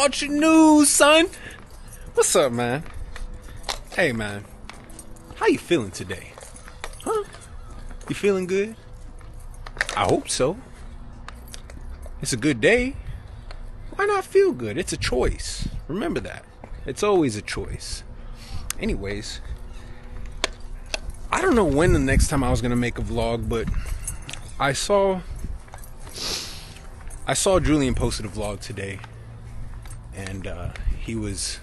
Culture News, son. What's up, man? Hey, man. How you feeling today? Huh? You feeling good? I hope so. It's a good day. Why not feel good? It's a choice. Remember that. It's always a choice. Anyways, I don't know when the next time I was gonna make a vlog, but I saw Julian posted a vlog today, and he was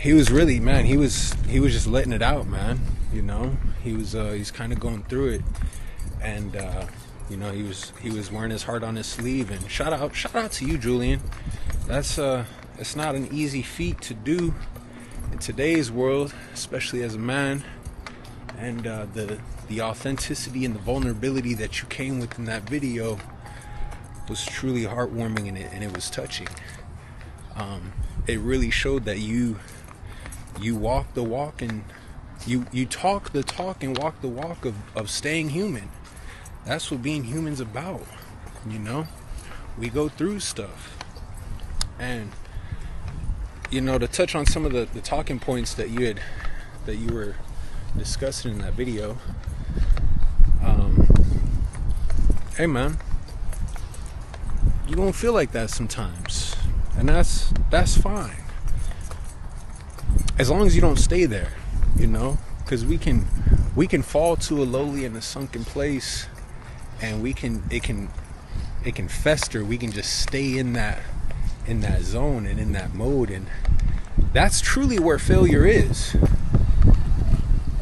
really, man, he was just letting it out, man. You know, he's kind of going through it, and you know, he was wearing his heart on his sleeve. And shout out to you, Julian. That's it's not an easy feat to do in today's world, especially as a man. And the authenticity and the vulnerability that you came with in that video was truly heartwarming, and it was touching. It really showed that you walk the walk, and you talk the talk and walk the walk of staying human. That's what being human's about. You know, we go through stuff. And you know, to touch on some of the talking points that you were discussing in that video, hey man, you're gonna feel like that sometimes, and that's fine, as long as you don't stay there, you know, because we can fall to a lowly and a sunken place, and it can fester. We can just stay in that zone and in that mode, and that's truly where failure is.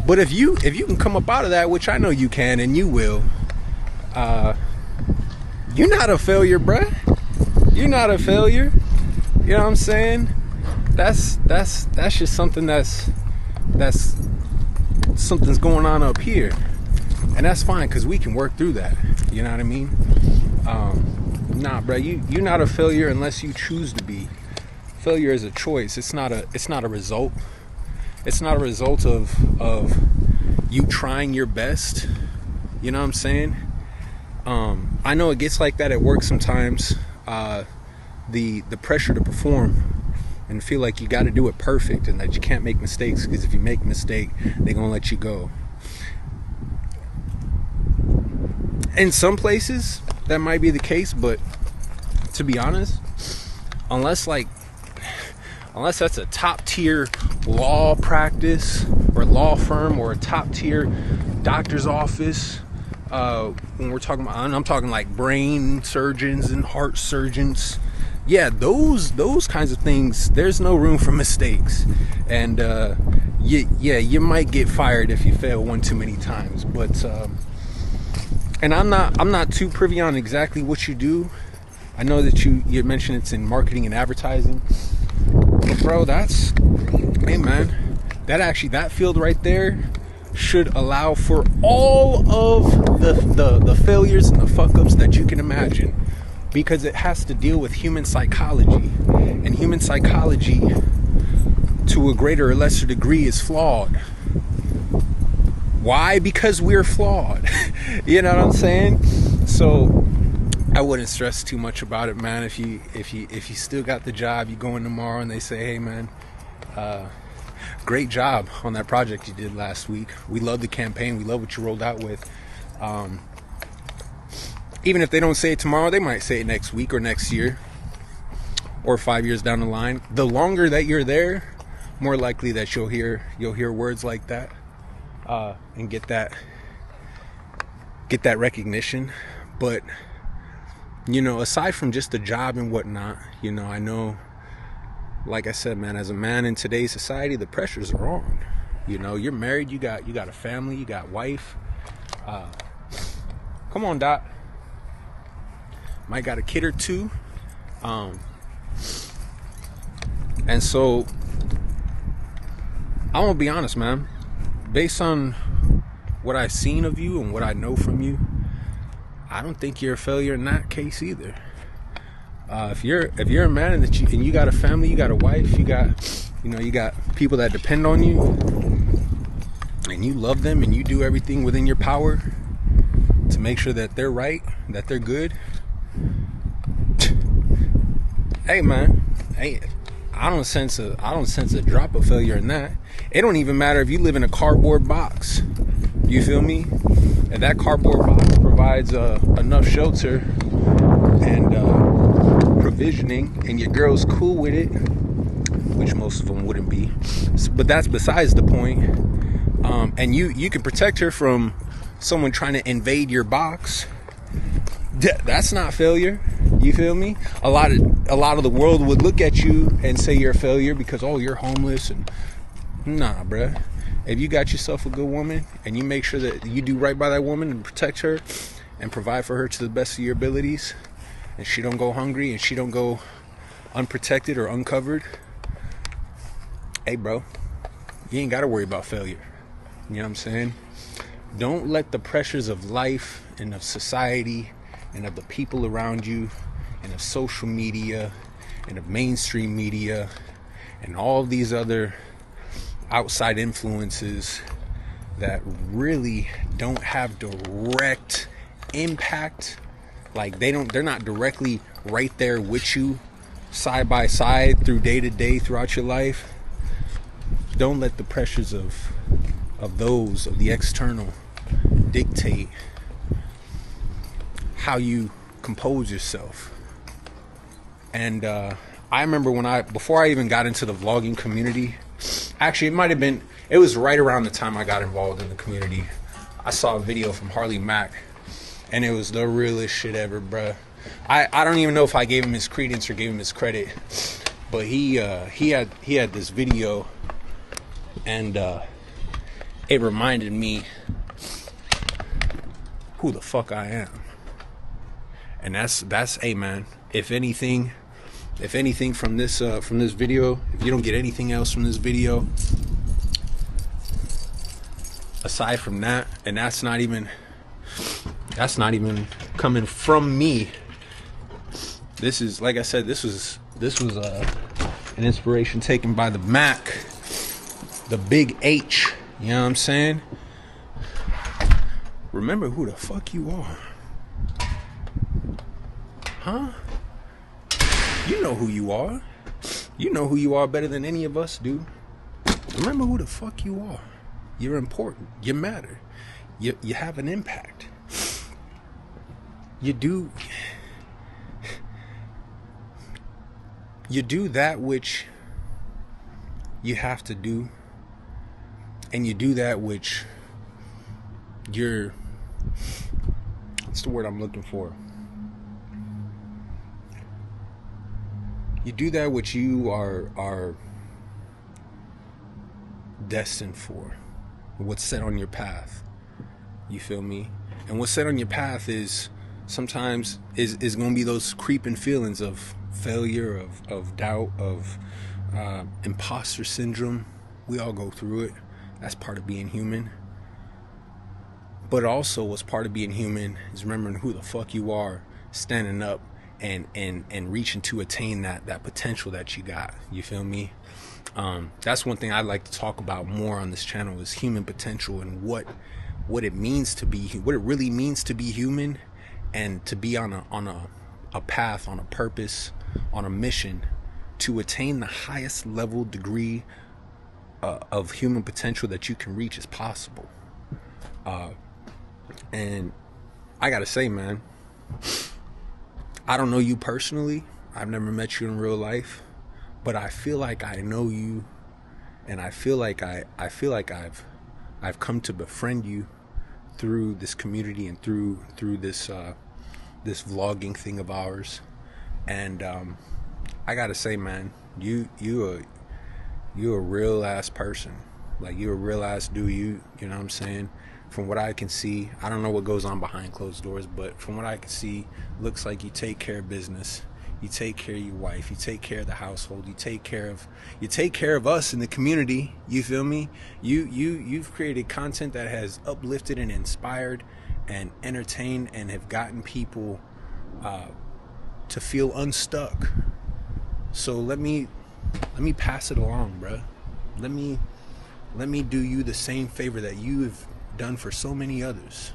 But if you can come up out of that, which I know you can and you will, you're not a failure, bruh. You're not a failure. You know what I'm saying? That's just something that's something's going on up here, and that's fine, because we can work through that. You know what I mean? Nah, bro, you're not a failure unless you choose to be. Failure is a choice. It's not a result. It's not a result of you trying your best. You know what I'm saying? I know it gets like that at work sometimes. The pressure to perform and feel like you got to do it perfect, and that you can't make mistakes, because if you make a mistake, they're gonna let you go. In some places that might be the case, but to be honest, unless that's a top tier law practice or law firm, or a top tier doctor's office, when we're talking about, I'm talking like brain surgeons and heart surgeons, yeah, those kinds of things, there's no room for mistakes. And you might get fired if you fail one too many times. But and I'm not too privy on exactly what you do. I know that you mentioned it's in marketing and advertising. But bro, hey man, that field right there should allow for all of the failures and the fuck-ups that you can imagine, because it has to deal with human psychology, and human psychology to a greater or lesser degree is flawed. Why? Because we're flawed. You know what I'm saying? So I wouldn't stress too much about it, man. If you still got the job, you go in tomorrow and they say, hey man, great job on that project you did last week. We love the campaign. We love what you rolled out with. Even if they don't say it tomorrow, they might say it next week or next year or 5 years down the line. The longer that you're there, more likely that you'll hear words like that, and get that recognition. But you know, aside from just the job and whatnot, you know, I know, like I said, man, as a man in today's society, the pressures are on. You know, you're married, you got a family, you got wife. Come on, Dot. Might got a kid or two. And so I'm gonna be honest, man. Based on what I've seen of you and what I know from you, I don't think you're a failure in that case either. If you're a man and you got a family, you got a wife, you got people that depend on you, and you love them, and you do everything within your power to make sure that they're right, that they're good, Hey man, hey, I don't sense a drop of failure in that. It don't even matter if you live in a cardboard box. You feel me? If that cardboard box provides enough shelter and provisioning, and your girl's cool with it, which most of them wouldn't be, but that's besides the point. And you can protect her from someone trying to invade your box. That's not failure. You feel me? A lot of the world would look at you and say you're a failure because, oh, you're homeless. And nah, bruh. If you got yourself a good woman and you make sure that you do right by that woman and protect her and provide for her to the best of your abilities, and she don't go hungry and she don't go unprotected or uncovered, hey bro, you ain't got to worry about failure. You know what I'm saying? Don't let the pressures of life and of society and of the people around you and of social media and of mainstream media and all these other outside influences that really don't have direct impact, like they're not directly right there with you side by side through day to day throughout your life. Don't let the pressures of the external dictate how you compose yourself. And I remember before I even got into the vlogging community, actually it was right around the time I got involved in the community, I saw a video from Harley Mack, and it was the realest shit ever, bruh. I don't even know if I gave him his credence or gave him his credit, but he had this video, and it reminded me who the fuck I am. And that's hey man, if anything from this video, if you don't get anything else from this video aside from that, and that's not even coming from me. This is, like I said, this was an inspiration taken by the Mac, the big H. You know what I'm saying? Remember who the fuck you are. Huh? You know who you are. You know who you are better than any of us do. Remember who the fuck you are. You're important. You matter. You have an impact. You do that which you have to do, and you do that which what's the word I'm looking for? You do that which you are destined for, what's set on your path. You feel me? And what's set on your path is sometimes is going to be those creeping feelings of failure, of doubt, of imposter syndrome. We all go through it. That's part of being human. But also what's part of being human is remembering who the fuck you are, standing up and reaching to attain that potential that you got. You feel me? That's one thing I'd like to talk about more on this channel, is human potential and what it means to be, what it really means to be human, and to be on a path, on a purpose, on a mission to attain the highest level degree of human potential that you can reach as possible. And I gotta say, man, I don't know you personally. I've never met you in real life, but I feel like I know you, and I feel like I've come to befriend you through this community and through this this vlogging thing of ours. And I gotta say, man, you a real ass person. Like, you're a real ass dude. You know what I'm saying? From what I can see, I don't know what goes on behind closed doors, but from what I can see, looks like you take care of business. You take care of your wife. You take care of the household. You take care of us in the community. You feel me? You've created content that has uplifted and inspired and entertained and have gotten people to feel unstuck. So let me pass it along, bruh. Let me do you the same favor that you have done for so many others.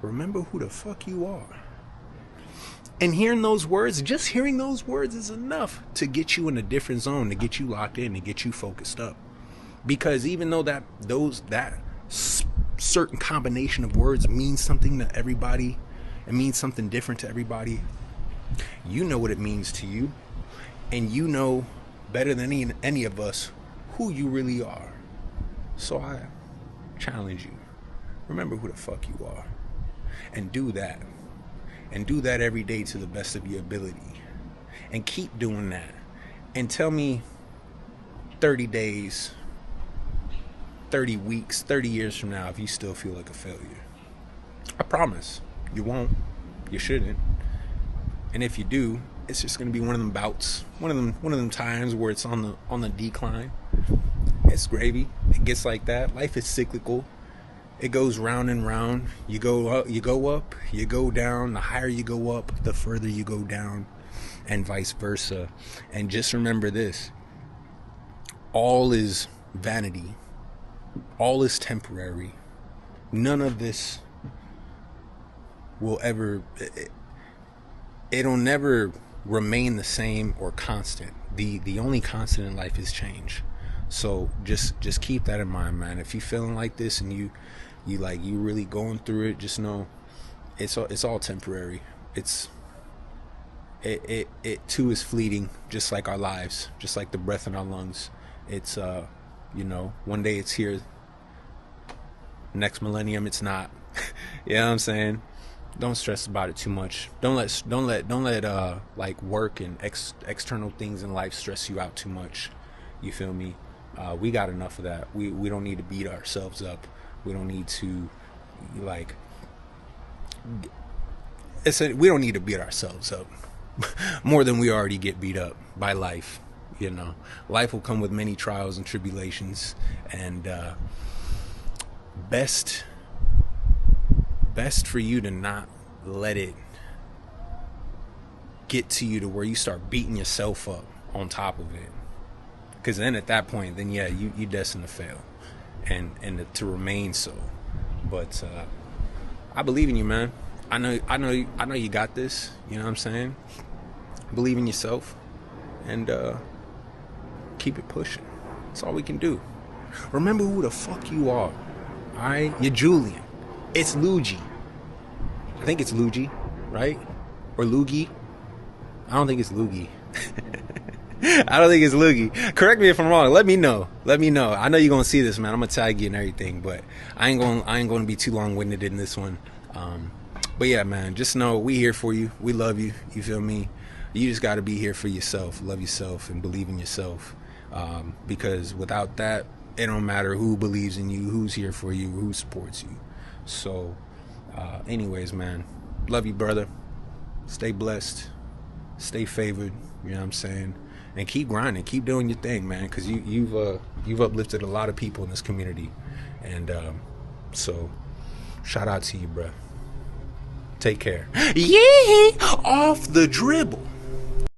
Remember who the fuck you are. And hearing those words, just hearing those words is enough to get you in a different zone, to get you locked in, to get you focused up. Because even though that certain combination of words means something to everybody, it means something different to everybody, you know what it means to you. And you know better than any of us who you really are. So I challenge you. Remember who the fuck you are. And do that. And do that every day to the best of your ability. And keep doing that. And tell me 30 days, 30 weeks, 30 years from now if you still feel like a failure. I promise. You won't. You shouldn't. And if you do, it's just going to be one of them bouts. One of them times where it's on the decline. It's gravy. It gets like that. Life is cyclical. It goes round and round. You go up, you go down. The higher you go up, the further you go down, and vice versa. And just remember this: all is vanity. All is temporary. None of this will ever. It'll never remain the same or constant. The only constant in life is change. So just keep that in mind, man. If you're feeling like this and you really going through it, just know it's all temporary. It too is fleeting, just like our lives, just like the breath in our lungs. It's one day it's here, next millennium it's not. You know what I'm saying? Don't stress about it too much. Don't let like work and external things in life stress you out too much. You feel me? We got enough of that. We don't need to beat ourselves up. We don't need to we don't need to beat ourselves up more than we already get beat up by life. You know, life will come with many trials and tribulations, and best for you to not let it get to you to where you start beating yourself up on top of it. Because then at that point, then yeah, you destined to fail, and to remain so. But I believe in you, man. I know you got this. You know what I'm saying? Believe in yourself, and keep it pushing. That's all we can do. Remember who the fuck you are. All right, you're Julian. It's Luigi. I think it's Luigi, right? Or Loogie. I don't think it's Loogie. I don't think it's Loogie. Correct me if I'm wrong. Let me know. I know you're gonna see this, man. I'm gonna tag you and everything, but I ain't gonna be too long-winded in this one. But yeah, man, just know we here for you. We love you. You feel me? You just gotta be here for yourself. Love yourself and believe in yourself. Because without that, it don't matter who believes in you, who's here for you, who supports you. So, anyways, man, love you, brother. Stay blessed. Stay favored. You know what I'm saying? And keep grinding, keep doing your thing, man, because you've uplifted a lot of people in this community, and so shout out to you, bro. Take care. Yee! Off the dribble.